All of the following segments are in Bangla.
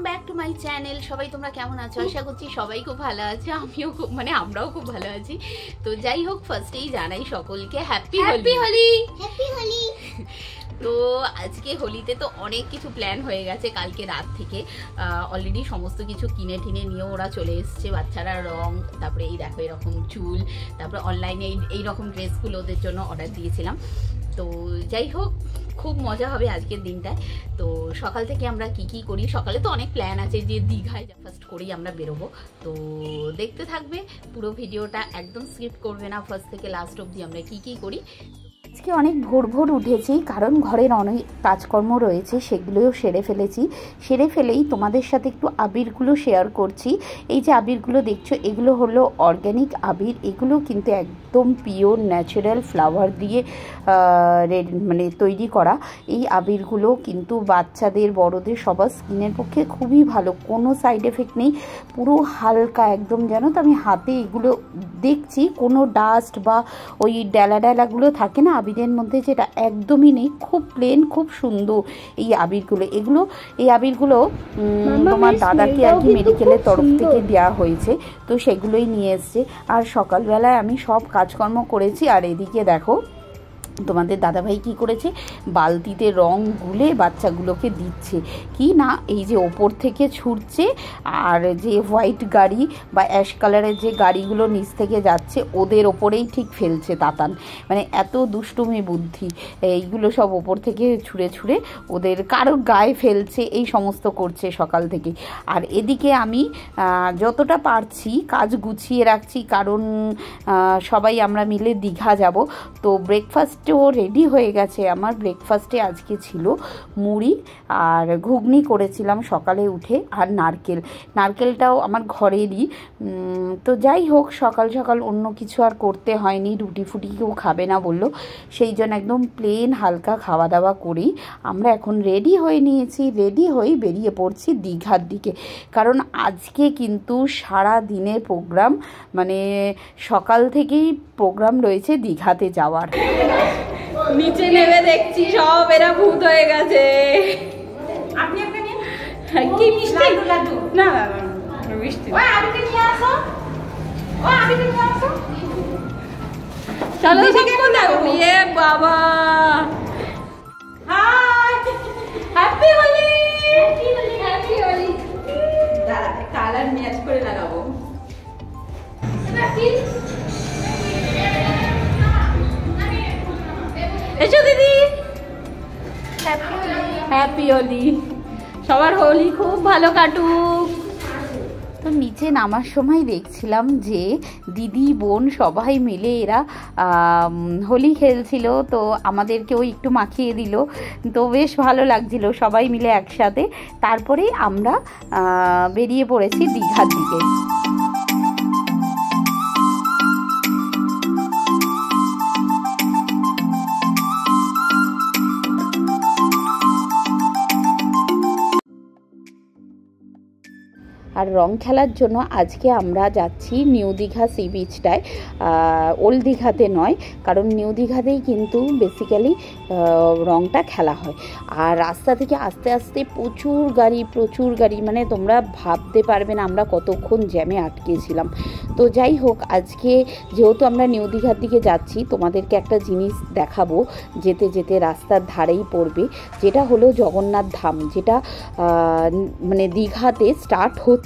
Back to my channel. সবাই তোমরা কেমন আছো? আশা করছি সবাই খুব ভালো আছে, আমিও খুব আমরাও খুব ভালো আছি। তো যাই হোক, ফার্স্টেই জানাই সকলকে হ্যাপি হোলি। তো আজকে হোলিতে তো অনেক কিছু প্ল্যান হয়ে গেছে কালকে রাত থেকে। অলরেডি সমস্ত কিছু কিনে টিনে নিয়ে ওরা চলে এসছে, বাচ্চারা রং, তারপরে এই দেখো এরকম চুল, তারপরে অনলাইনে এইরকম ড্রেসগুলো ওদের জন্য অর্ডার দিয়েছিলাম। তো যাই হোক, খুব মজা হবে আজকের দিনটায়। তো সকাল থেকে আমরা কি করি, সকালে তো অনেক প্ল্যান আছে যে দীঘায় ফার্স্ট করেই আমরা বেরোবো। তো দেখতে থাকবে পুরো ভিডিওটা, একদম স্কিপ করবে না, ফার্স্ট থেকে লাস্ট অবধি আমরা কি করি। আজকে অনেক ভোর উঠেছি, কারণ ঘরের অনেক কাজকর্ম রয়েছে, সেগুলোও সেরে ফেলেই তোমাদের সাথে একটু আবিরগুলো শেয়ার করছি। এই যে আবিরগুলো দেখছো, এগুলো হলো অর্গ্যানিক আবির। এগুলো কিন্তু একদম পিওর ন্যাচারাল ফ্লাওয়ার দিয়ে মানে তৈরি করা। এই আবিরগুলো কিন্তু বাচ্চাদের, বড়দের সবার স্কিনের পক্ষে খুবই ভালো, কোনো সাইড এফেক্ট নেই, পুরো হালকা একদম। জানো তো, আমি হাতে এগুলো দেখছি, কোনো ডাস্ট বা ওই ডেলাগুলো থাকে না আবিরের মধ্যে, যেটা একদমই নেই, খুব প্লেন, খুব সুন্দর এই আবিরগুলো। এই আবিরগুলো তোমার দাদাকে আর কি মেডিকেলের তরফ থেকে দেওয়া হয়েছে, তো সেগুলোই নিয়ে এসছে। আর সকালবেলায় আমি সব কাজকর্ম করেছি। আর এদিকে দেখো তোমাদের দাদাভাই কি করেছে, বালতিতে রং গুলে বাচ্চাগুলোকে দিচ্ছে। কি না, এই যে ওপর থেকে ছুটছে, আর যে হোয়াইট গাড়ি বা অ্যাশ কালারের যে গাড়িগুলো নিচ থেকে যাচ্ছে, ওদের ওপরেই ঠিক ফেলছে তাতান। মানে এত দুষ্টুমি বুদ্ধি, এইগুলো সব ওপর থেকে ছুঁড়ে ওদের কারোর গায়ে ফেলছে, এই সমস্ত করছে সকাল থেকে। আর এদিকে আমি যতটা পারছি কাজ গুছিয়ে রাখছি, কারণ সবাই আমরা মিলে দীঘা যাব। তো ব্রেকফাস্টও রেডি হয়ে গেছে। আমার ব্রেকফাস্টে আজকে ছিল মুড়ি আর ঘুগনি করেছিলাম সকালে উঠে, আর নারকেলটাও আমার ঘরেরই। তো যাই হোক, সকাল অন্য কিছু আর করতে হয়নি, রুটি ফুটি কেউ খাবে না বললো, সেই জন্য একদম প্লেন হালকা খাওয়া দাওয়া করেই আমরা এখন রেডি হয়ে নিয়েছি। রেডি হয়ে বেরিয়ে পড়ছি দীঘার দিকে, কারণ আজকে কিন্তু সারা দিনের প্রোগ্রাম, মানে সকাল থেকেই প্রোগ্রাম রয়েছে দীঘাতে যাওয়ার। নিচে নেমে দেখছি সব এরা ভূত হয়ে গেছে। আপনি একটা নিন, কি মিষ্টি লাড্ডু না মিষ্টি, ওই আবিকে নিয়ে আসো, চলো সব দেখো। এ বাবা, হাই, হ্যাপি হোলি। দাঁড়া, কালার ম্যাচ করে লাগাবো। এসো দিদি, হ্যাপি হোলি। সবার হোলি খুব ভালো কাটুক। তো নিচে নামার সময় দেখছিলাম যে দিদি বোন সবাই মিলে এরা হোলি খেলছিল, তো আমাদেরকেও একটু মাখিয়ে দিল, তো বেশ ভালো লাগছিল সবাই মিলে একসাথে। তারপরে আমরা বেরিয়ে পড়েছি দীঘার দিকে। আর রং খেলার জন্য আজকে আমরা যাচ্ছি নিউ দীঘা সি বিচটায়, ওল্ড দীঘাতে নয়, কারণ নিউ দীঘাতেই কিন্তু বেসিক্যালি রংটা খেলা হয়। আর রাস্তা থেকে আস্তে আস্তে প্রচুর গাড়ি, মানে তোমরা ভাবতে পারবে না আমরা কতক্ষণ জ্যামে আটকেছিলাম। তো যাই হোক, আজকে যেহেতু আমরা নিউ দীঘার দিকে যাচ্ছি, তোমাদেরকে একটা জিনিস দেখাবো, যেতে রাস্তার ধারেই পড়বে, যেটা হলো জগন্নাথ ধাম, যেটা মানে দীঘাতে স্টার্ট হচ্ছে,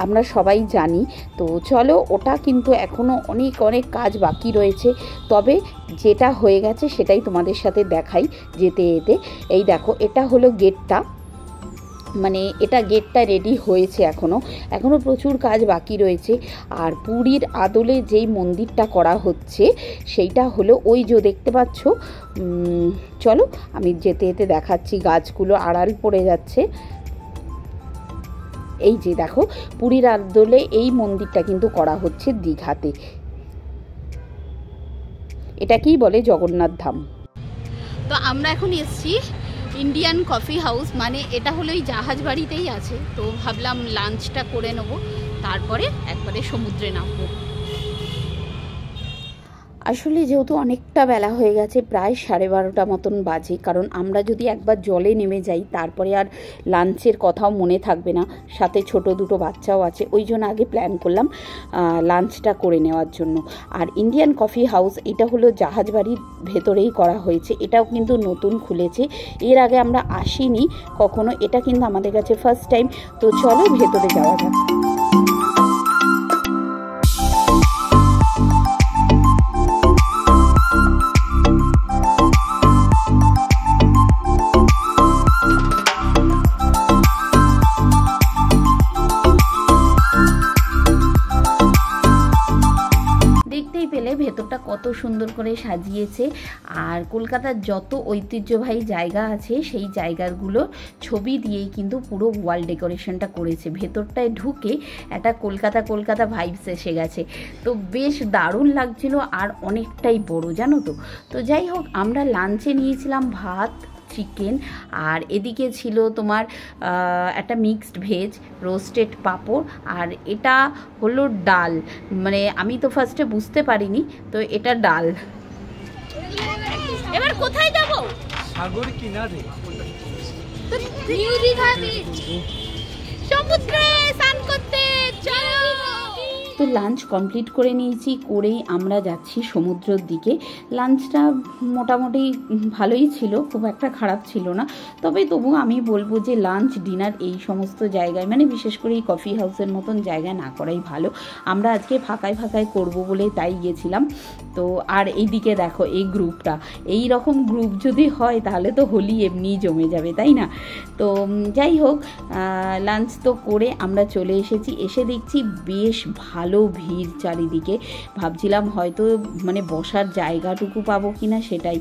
আমরা সবাই জানি। তো চলো, ওটা কিন্তু এখনও অনেক কাজ বাকি রয়েছে, তবে যেটা হয়ে গেছে সেটাই তোমাদের সাথে দেখাই যেতে। এই দেখো, এটা হলো গেটটা, মানে এটা গেটটা রেডি হয়েছে, এখনও প্রচুর কাজ বাকি রয়েছে। আর পুরীর আদলে যেই মন্দিরটা করা হচ্ছে সেইটা হলো ওই যে দেখতে পাচ্ছ। চলো আমি যেতে দেখাচ্ছি, গাছগুলো আড়াল পড়ে যাচ্ছে। এই যে দেখো, পুরীর আদলে এই মন্দিরটা কিন্তু করা হচ্ছে দীঘাতে, এটাকেই বলে জগন্নাথ ধাম। তো আমরা এখন এসেছি ইন্ডিয়ান কফি হাউস, মানে এটা হলো এই জাহাজ বাড়িতেই আছে। তো ভাবলাম লাঞ্চটা করে নেব, তারপরে একবারে সমুদ্রে নামবো। আসলে যেহেতু অনেকটা বেলা হয়ে গেছে, প্রায় 12:30 মতন বাজে, কারণ আমরা যদি একবার জলে নেমে যাই তারপরে আর লাঞ্চের কথাও মনে থাকবে না, সাথে ছোট দুটো বাচ্চাও আছে, ওই জন্য আগে প্ল্যান করলাম লাঞ্চটা করে নেওয়ার জন্য। আর ইন্ডিয়ান কফি হাউস এটা হলো জাহাজবাড়ির ভেতরেই করা হয়েছে, এটাও কিন্তু নতুন খুলেছে, এর আগে আমরা আসিনি কখনো, এটা কিন্তু আমাদের কাছে ফার্স্ট টাইম। তো চলো ভেতরে যাওয়া যাক। ভেতরটা কত সুন্দর করে সাজিয়েছে, আর কলকাতার যত ঐতিহ্যবাহী জায়গা আছে সেই জায়গাগুলো ছবি দিয়েই কিন্তু পুরো ওয়াল ডেকোরেশনটা করেছে। ভেতরটায় ঢুকে একটা কলকাতা ভাইবস এসে গেছে, তো বেশ দারুণ লাগছিল, আর অনেকটাই বড় জানো তো। তো যাই হোক, আমরা লাঞ্চে নিয়েছিলাম ভাত, চিকেন, আর এদিকে ছিল তোমার একটা মিক্সড ভেজ, রোস্টেড পাঁপড়, আর এটা হলো ডাল। মানে আমি তো ফার্স্টে বুঝতে পারিনি, তো এটা ডাল। এবার কোথায় যাব? সাগর কিনারে, সমুদ্রে স্নান করতে চলো। তো লাঞ্চ কমপ্লিট করে নিয়েছি, করেই আমরা যাচ্ছি সমুদ্রের দিকে। লাঞ্চটা মোটামুটি ভালোই ছিল, খুব একটা খারাপ ছিল না, তবে তবু আমি বলবো যে লাঞ্চ ডিনার এই সমস্ত জায়গায়, মানে বিশেষ করে এই কফি হাউসের মতন জায়গায় না করাই ভালো। আমরা আজকে ফাঁকায় করব বলে তাই গেছিলাম। তো আর এইদিকে দেখো এই গ্রুপটা, এই রকম গ্রুপ যদি হয় তাহলে তো হোলি এমনিই জমে যাবে, তাই না? তো যাই হোক, লাঞ্চ তো করে আমরা চলে এসেছি, এসে দেখছি বেশ ভালো ভিড় চারিদিকে। ভাবছিলাম হয়তো মানে বসার জায়গাটুকু পাবো কিনা সেটাই।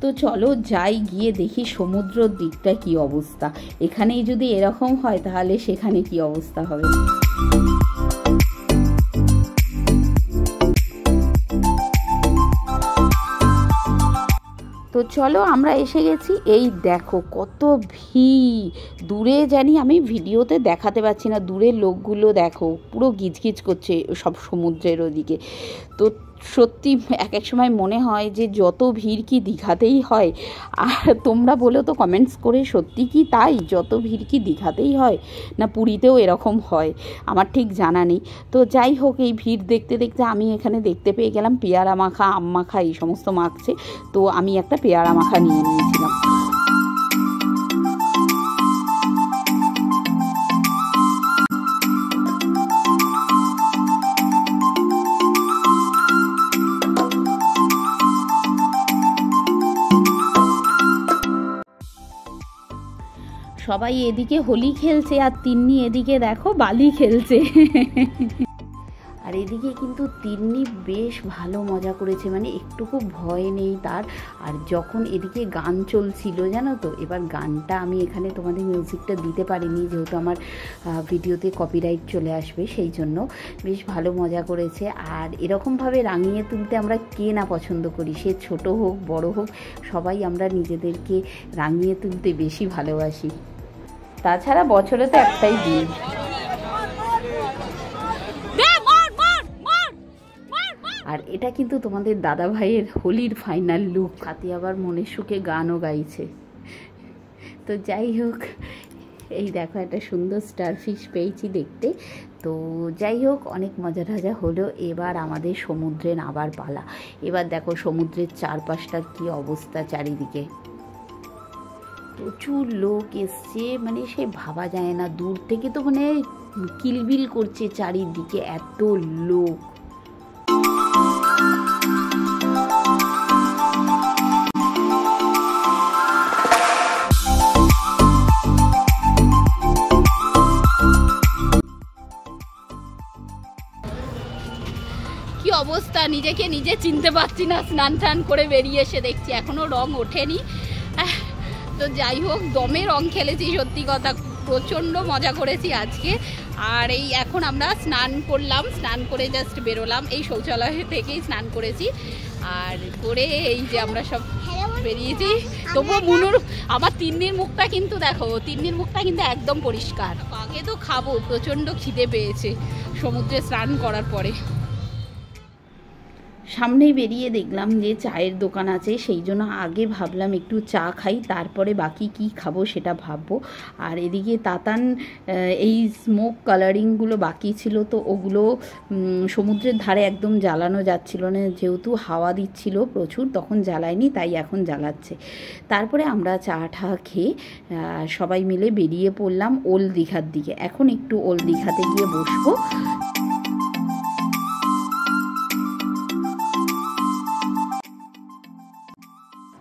তো চলো যাই, গিয়ে দেখি সমুদ্রের দিকটা কি অবস্থা। এখানেই যদি এরকম হয় তাহলে সেখানে কি অবস্থা হবে। তো চলো আমরা এসে গেছি। এই দেখো কত ভিড়, দূরে জানি আমি ভিডিওতে দেখাতে পারছি না, দূরের লোকগুলো দেখো পুরো গিজগিজ করছে সব সমুদ্রের ওদিকে। তো সত্যি এক এক সময় মনে হয় যে যত ভিড় কি দীঘাতেই হয়? আর তোমরা বলো তো কমেন্টস করে, সত্যি কি তাই? যত ভিড় কি দীঘাতেই হয়, না পুরীতেও এরকম হয়? আমার ঠিক জানা নেই। তো যাই হোক, এই ভিড় দেখতে দেখতে আমি এখানে দেখতে পেয়ে গেলাম পেয়ারা মাখা, আম মাখা এই সমস্ত মাখছে, তো আমি একটা পেয়ারা মাখা নিয়ে নিয়েছিলাম। সবাই এদিকে হোলি খেলছে, আর তিন্নি এদিকে দেখো বালি খেলছে। আর এদিকে কিন্তু তিন্নি বেশ ভালো মজা করেছে, মানে একটুকু ভয় নেই তার। আর যখন এদিকে গান চলছিল জানো তো, এবার গানটা আমি এখানে তোমাদের মিউজিকটা দিতে পারিনি, যেহেতু আমার ভিডিওতে কপিরাইট চলে আসবে, সেই জন্য বেশ ভালো মজা করেছে। আর এরকমভাবে রাঙিয়ে তুলতে আমরা কে না পছন্দ করি, সে ছোট হোক বড় হোক, সবাই আমরা নিজেদেরকে রাঙিয়ে তুলতে বেশি ভালোবাসি। তাছাড়া বছরে তো একটাই দিন। আর এটা কিন্তু তোমাদের দাদা ভাইয়ের হোলির ফাইনাল লুক, হাতে আবার মনের সুখে গানও গাইছে। তো যাই হোক, এই দেখো একটা সুন্দর স্টারফিশ পেয়েছি দেখতে। তো যাই হোক, অনেক মজা টজা হলো। এবার আমাদের সমুদ্রে নামার পালা। এবার দেখো সমুদ্রের চারপাশটার কি অবস্থা চারিদিকে, প্রচুর লোক এসছে, মানে সে ভাবা যায় না, দূর থেকে তো মানে কিলবিল করছে চারিদিকে, এত লোক। কি অবস্থা, নিজেকে নিজে চিনতে পারছি না। স্নান টান করে বেরিয়ে এসে দেখছি এখনো রং ওঠেনি। তো যাই হোক, দমে রং খেলেছি, সত্যি কথা প্রচণ্ড মজা করেছি আজকে। আর এই এখন আমরা স্নান করলাম, স্নান করে জাস্ট বেরোলাম, এই শৌচালয় থেকেই স্নান করেছি। আর করে এই যে আমরা সব বেরিয়েছি। তবুও মুনুর, আমার তিন্নির মুখটা কিন্তু দেখো, তিন্নির মুখটা কিন্তু একদম পরিষ্কার। আগে তো খাবো, প্রচণ্ড খিদে পেয়েছে সমুদ্রে স্নান করার পরে। সামনেই বেরিয়ে দেখলাম যে চায়ের দোকান আছে, সেই জন্য আগে ভাবলাম একটু চা খাই, তারপরে বাকি কি খাবো সেটা ভাববো। আর এদিকে তাতান এই স্মোক কালারিংগুলো বাকি ছিল, তো ওগুলো সমুদ্রের ধারে একদম জ্বালানো যাচ্ছিল না, যেহেতু হাওয়া দিচ্ছিল প্রচুর, তখন জ্বালায়নি, তাই এখন জ্বালাচ্ছে। তারপরে আমরা চা টা খেয়ে সবাই মিলে বেরিয়ে পড়লাম ওল্ড দীঘার দিকে। এখন একটু ওল্ড দীঘাতে গিয়ে বসবো।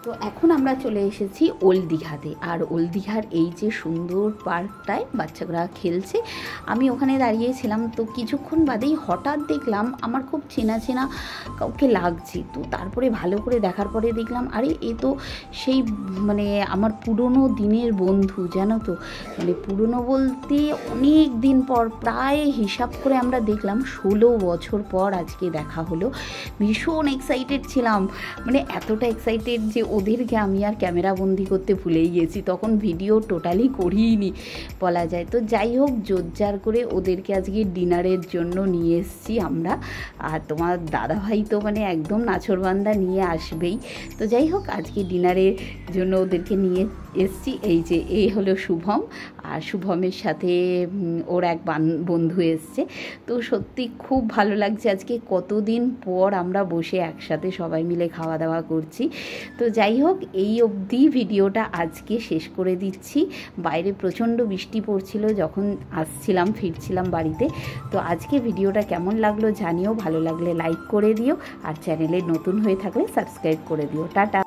তো এখন আমরা চলে এসেছি ওল্ড দীঘাতে। আর ওল্ড দীঘার এই যে সুন্দর পার্কটায় বাচ্চারা খেলছে, আমি ওখানে দাঁড়িয়েছিলাম, তো কিছুক্ষণ বাদেই হঠাৎ দেখলাম আমার খুব চেনা চেনা কাউকে লাগছে। তো তারপরে ভালো করে দেখার পরে দেখলাম আরে এ তো সেই মানে আমার পুরনো দিনের বন্ধু, জানো তো, মানে পুরনো বলতে অনেক দিন পর, প্রায় হিসাব করে আমরা দেখলাম 16 বছর পর আজকে দেখা হলো। ভীষণ এক্সাইটেড ছিলাম, মানে এতটা এক্সাইটেড যে ওদেরকে আমি আর ক্যামেরা বন্দি করতে ভুলেই গেছি, তখন ভিডিও টোটালি করিনি বলা যায়। তো যাই হোক, জোরজার করে ওদেরকে আজকে ডিনারের জন্য নিয়ে এসেছি আমরা। আর তোমার দাদাভাই তো মানে একদম নাছোড়বান্দা, নিয়ে আসবেই। তো যাই হোক, আজকে ডিনারের জন্য ওদেরকে নিয়ে এসেছি। এই যে এই হলো শুভম, আর শুভমের সাথে ওর এক বন্ধু এসছে। তো সত্যি খুব ভালো লাগছে, আজকে কতদিন পর আমরা বসে একসাথে সবাই মিলে খাওয়া দাওয়া করছি। তো যাই হোক, এই অবধি ভিডিওটা আজকে শেষ করে দিচ্ছি। বাইরে প্রচণ্ড বৃষ্টি পড়ছিল যখন আসছিলাম, ফিরছিলাম বাড়িতে। তো আজকে ভিডিওটা কেমন লাগলো জানিও, ভালো লাগলে লাইক করে দিও, আর চ্যানেলে নতুন হয়ে থাকলে সাবস্ক্রাইব করে দিও। টাটা।